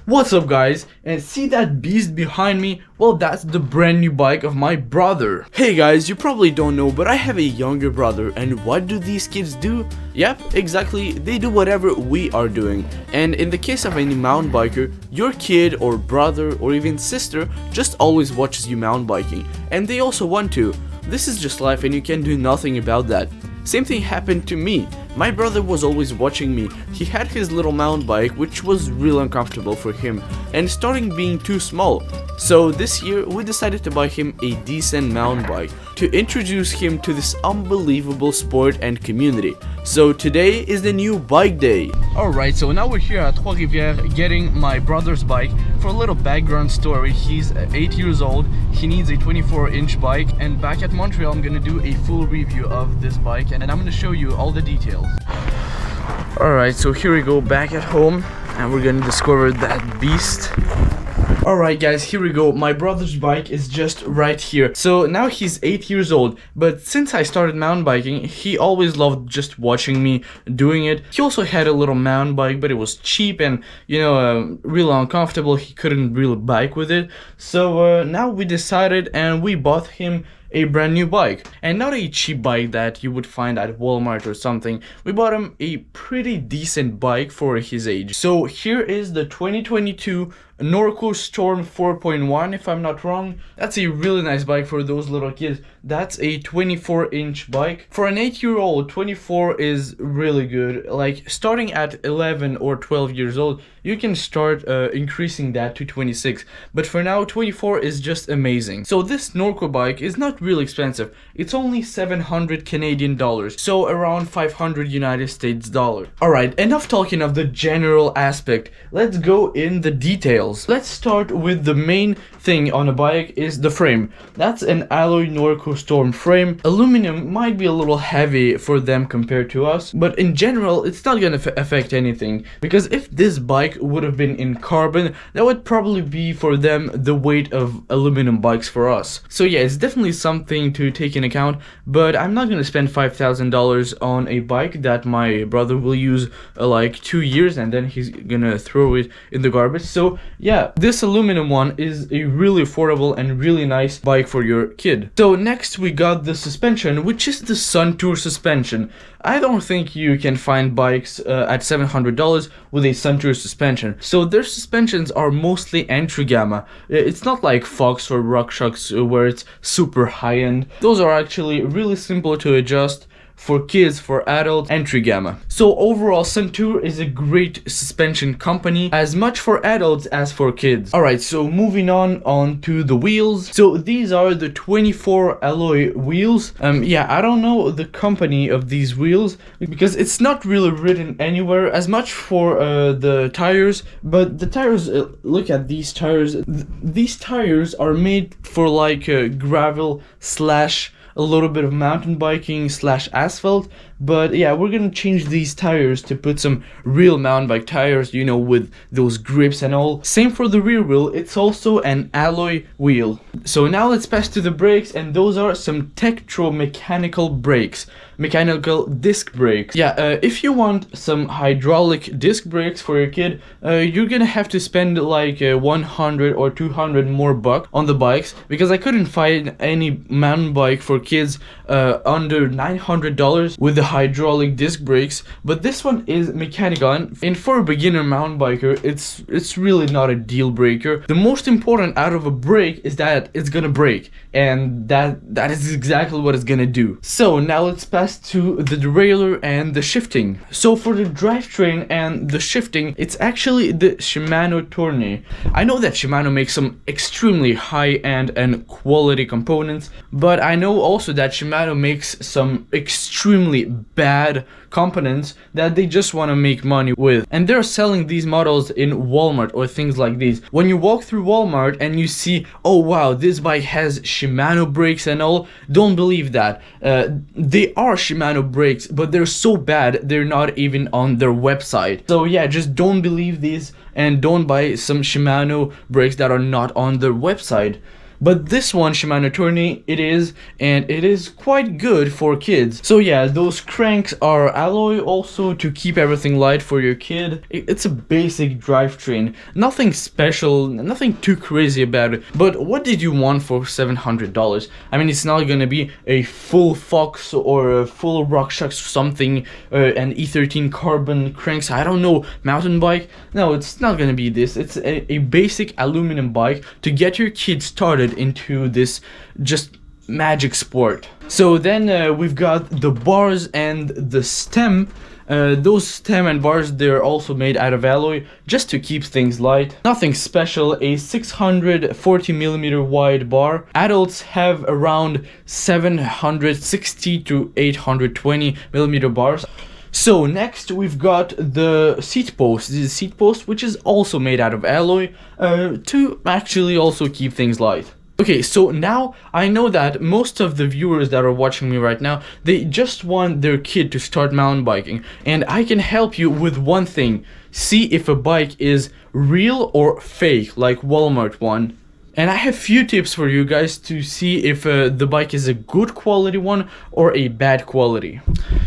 What's up guys, and see that beast behind me? Well, that's the brand new bike of my brother. Hey guys, you probably don't know, but I have a younger brother, and what do these kids do? Yep, exactly, they do whatever we are doing. And in the case of any mountain biker, your kid or brother or even sister just always watches you mountain biking, and they also want to. This is just life and you can do nothing about that. Same thing happened to me. My brother was always watching me. He had his little mountain bike, which was real uncomfortable for him and starting being too small. So this year we decided to buy him a decent mountain bike to introduce him to this unbelievable sport and community. So today is the new bike day. Alright, so now we're here at Trois-Rivières getting my brother's bike. For a little background story, he's 8 years old, he needs a 24-inch bike, and back at Montreal I'm gonna do a full review of this bike and I'm gonna show you all the details. Alright, so here we go back at home and we're gonna discover that beast. Alright guys, here we go. My brother's bike is just right here. So now he's 8 years old, but since I started mountain biking, he always loved just watching me doing it. He also had a little mountain bike, but it was cheap and, you know, real uncomfortable. He couldn't really bike with it. So now we decided and we bought him a brand new bike, and not a cheap bike that you would find at Walmart or something. We bought him a pretty decent bike for his age. So here is the 2022 Norco Storm 4.1, if I'm not wrong. That's a really nice bike for those little kids. That's a 24-inch bike. For an 8-year-old, 24 is really good. Like starting at 11 or 12 years old, you can start increasing that to 26. But for now, 24 is just amazing. So this Norco bike is not really expensive. It's only 700 Canadian dollars, so around 500 United States dollars. Alright, enough talking of the general aspect. Let's go in the details. Let's start with the main thing on a bike is the frame. That's an alloy Norco Storm frame. Aluminum might be a little heavy for them compared to us, but in general it's not gonna affect anything, because if this bike would have been in carbon, that would probably be for them the weight of aluminum bikes for us. So yeah, it's definitely something to take in account, but I'm not gonna spend $5,000 on a bike that my brother will use like 2 years and then he's gonna throw it in the garbage. So yeah, this aluminum one is a really affordable and really nice bike for your kid. So next we got the suspension, which is the Suntour suspension. I don't think you can find bikes at $700 with a Suntour suspension. So their suspensions are mostly entry gamma. It's not like Fox or RockShox where it's super high-end. Those are actually really simple to adjust. For kids, for adults, entry gamma. So overall, Suntour is a great suspension company, as much for adults as for kids. Alright, so moving on to the wheels. So these are the 24 alloy wheels. Yeah, I don't know the company of these wheels because it's not really written anywhere. As much for the tires, but the tires, look at these tires. These tires are made for like gravel slash a little bit of mountain biking slash asphalt. But yeah, we're gonna change these tires to put some real mountain bike tires, you know, with those grips and all. Same for the rear wheel, it's also an alloy wheel. So now let's pass to the brakes, and those are some Tektro mechanical brakes. Mechanical disc brakes. Yeah, if you want some hydraulic disc brakes for your kid, you're gonna have to spend like 100 or 200 more bucks on the bikes, because I couldn't find any mountain bike for kids under $900 with the hydraulic disc brakes. But this one is mechanical, and for a beginner mountain biker, it's really not a deal breaker. The most important out of a brake is that it's gonna brake, and that is exactly what it's gonna do. So now let's pass to the derailleur and the shifting. So for the drivetrain and the shifting, it's actually the Shimano Tourney. I know that Shimano makes some extremely high-end and quality components, but I know also that Shimano makes some extremely bad components that they just want to make money with, and they're selling these models in Walmart or things like these. When you walk through Walmart and you see, oh wow, this bike has Shimano brakes and all, don't believe that. They are Shimano brakes, but they're so bad they're not even on their website. So yeah, just don't believe these and don't buy some Shimano brakes that are not on their website. but this one, Shimano Tourney, it is, and it is quite good for kids. So yeah, those cranks are alloy also to keep everything light for your kid. It's a basic drivetrain, nothing special, nothing too crazy about it. But what did you want for $700? I mean, it's not gonna be a full Fox or a full RockShox or something, an E13 carbon cranks, I don't know, mountain bike. No, it's not gonna be this. It's a basic aluminum bike to get your kid started into this just magic sport. So then we've got the bars and the stem. Those stem and bars, they're also made out of alloy just to keep things light. Nothing special. A 640mm wide bar. Adults have around 760 to 820mm bars. So next we've got the seat post. This is seat post, which is also made out of alloy to actually also keep things light. Okay, so now I know that most of the viewers that are watching me right now, they just want their kid to start mountain biking, and I can help you with one thing. See if a bike is real or fake, like Walmart one. And I have few tips for you guys to see if the bike is a good quality one or a bad quality.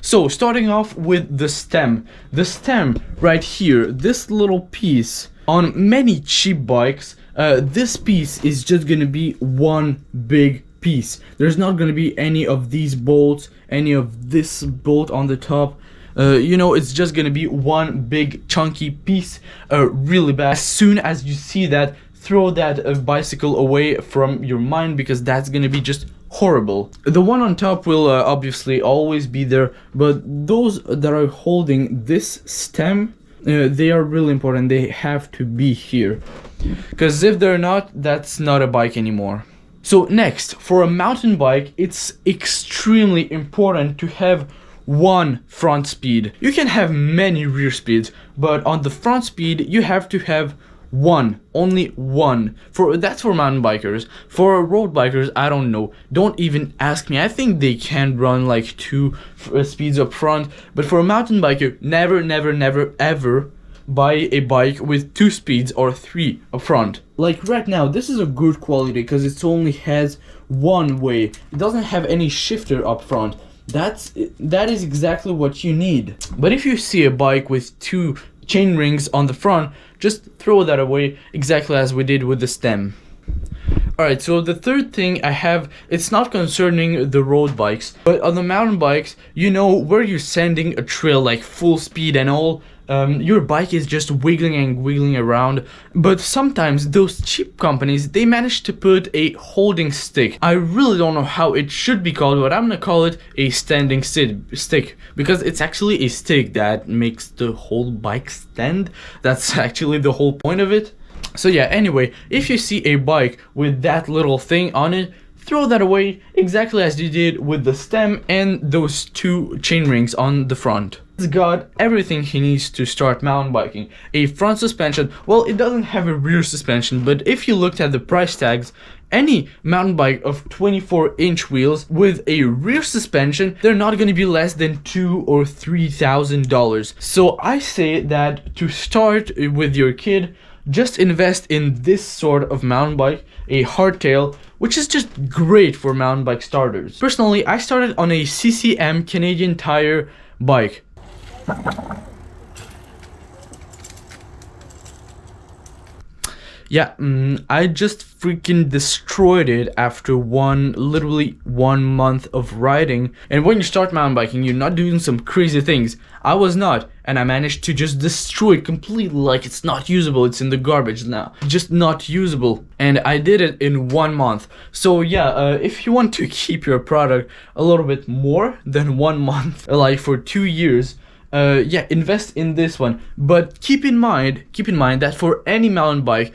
So starting off with the stem. The stem right here, this little piece, on many cheap bikes, this piece is just gonna be one big piece. There's not gonna be any of these bolts, any of this bolt on the top. You know, it's just gonna be one big chunky piece, really bad. As soon as you see that, throw that bicycle away from your mind, because that's gonna be just horrible. The one on top will obviously always be there, but those that are holding this stem, they are really important. They have to be here, because if they're not, that's not a bike anymore. So next, for a mountain bike, it's extremely important to have one front speed. You can have many rear speeds, but on the front speed you have to have one, only one. That's for mountain bikers. For road bikers, I don't know, don't even ask me. I think they can run like 2 speeds up front, but for a mountain biker, never ever buy a bike with 2 speeds or 3 up front. Like right now, this is a good quality because it only has one way. It doesn't have any shifter up front. That is exactly what you need. But if you see a bike with 2 chain rings on the front, just throw that away, exactly as we did with the stem. Alright, so the third thing I have, it's not concerning the road bikes, but on the mountain bikes, you know, where you're sending a trail like full speed and all, your bike is just wiggling and wiggling around. But sometimes those cheap companies, they manage to put a holding stick. I really don't know how it should be called, but I'm gonna call it a standing stick, because it's actually a stick that makes the whole bike stand. That's actually the whole point of it. So yeah, anyway, if you see a bike with that little thing on it, throw that away, exactly as you did with the stem and those 2 chain rings on the front. He's got everything he needs to start mountain biking. A front suspension, well, it doesn't have a rear suspension, but if you looked at the price tags, any mountain bike of 24-inch wheels with a rear suspension, they're not going to be less than $2,000 or $3,000. So I say that to start with your kid, just invest in this sort of mountain bike, a Hardtail, which is just great for mountain bike starters. Personally, I started on a CCM Canadian Tire bike. Yeah, I just freaking destroyed it after literally 1 month of riding. And when you start mountain biking, you're not doing some crazy things. I was not, and I managed to just destroy it completely, like it's not usable, it's in the garbage now. Just not usable. And I did it in 1 month. So yeah, if you want to keep your product a little bit more than 1 month, like for 2 years, yeah, invest in this one. But keep in mind that for any mountain bike,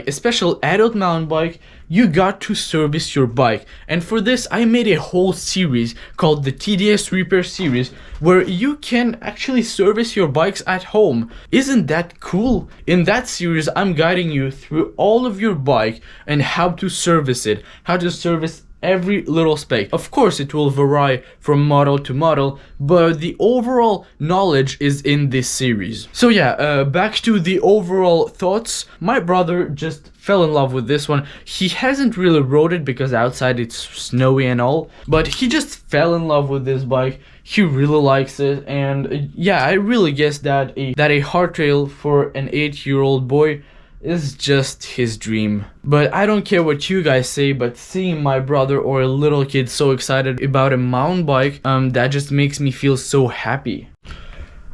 especially adult mountain bike, you got to service your bike. And for this, I made a whole series called the TDS Repair series, where you can actually service your bikes at home. Isn't that cool? In that series, I'm guiding you through all of your bike and how to service it, how to service every little spec. Of course it will vary from model to model, but the overall knowledge is in this series. So yeah, back to the overall thoughts. My brother just fell in love with this one. He hasn't really rode it because outside it's snowy and all, but he just fell in love with this bike. He really likes it, and yeah, I really guess that a hardtail for an 8-year-old boy is just his dream. But I don't care what you guys say, but seeing my brother or a little kid so excited about a mountain bike, that just makes me feel so happy.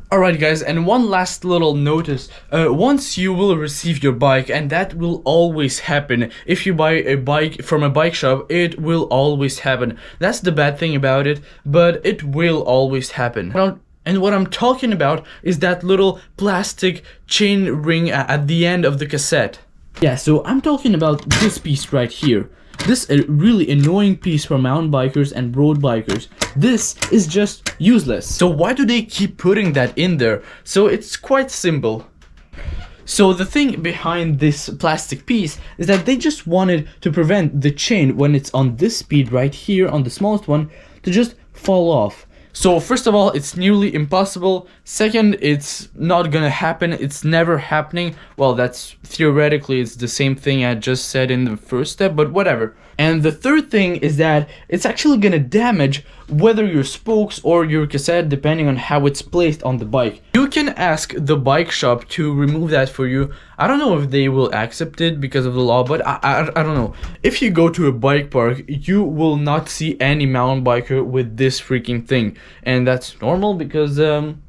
Alright guys, and one last little notice. Once you will receive your bike, and that will always happen. If you buy a bike from a bike shop, it will always happen. That's the bad thing about it, but it will always happen. And what I'm talking about is that little plastic chain ring at the end of the cassette. Yeah, so I'm talking about this piece right here. This is a really annoying piece for mountain bikers and road bikers. This is just useless. So why do they keep putting that in there? So it's quite simple. So the thing behind this plastic piece is that they just wanted to prevent the chain when it's on this speed right here on the smallest one to just fall off. So first of all, it's nearly impossible. Second, it's not gonna happen. It's never happening. Well, that's theoretically, it's the same thing I just said in the first step, but whatever. And the third thing is that it's actually gonna damage whether your spokes or your cassette, depending on how it's placed on the bike. You can ask the bike shop to remove that for you. I don't know if they will accept it because of the law, but I don't know. If you go to a bike park, you will not see any mountain biker with this freaking thing. And that's normal because,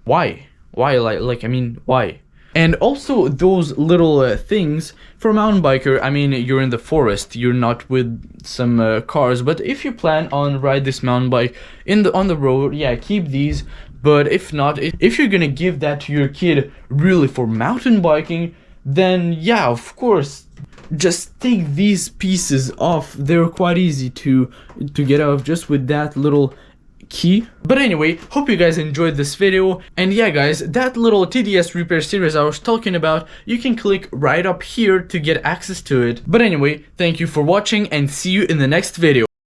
why? Why? Like, I mean, why? And also those little things for a mountain biker, I mean, you're in the forest, you're not with some cars, but if you plan on ride this mountain bike on the road, yeah, keep these. But if not, if you're gonna give that to your kid really for mountain biking, then yeah, of course, just take these pieces off. They're quite easy to get off just with that little key. But anyway, hope you guys enjoyed this video, and yeah guys, that little TDS repair series I was talking about, you can click right up here to get access to it. But anyway, thank you for watching and see you in the next video.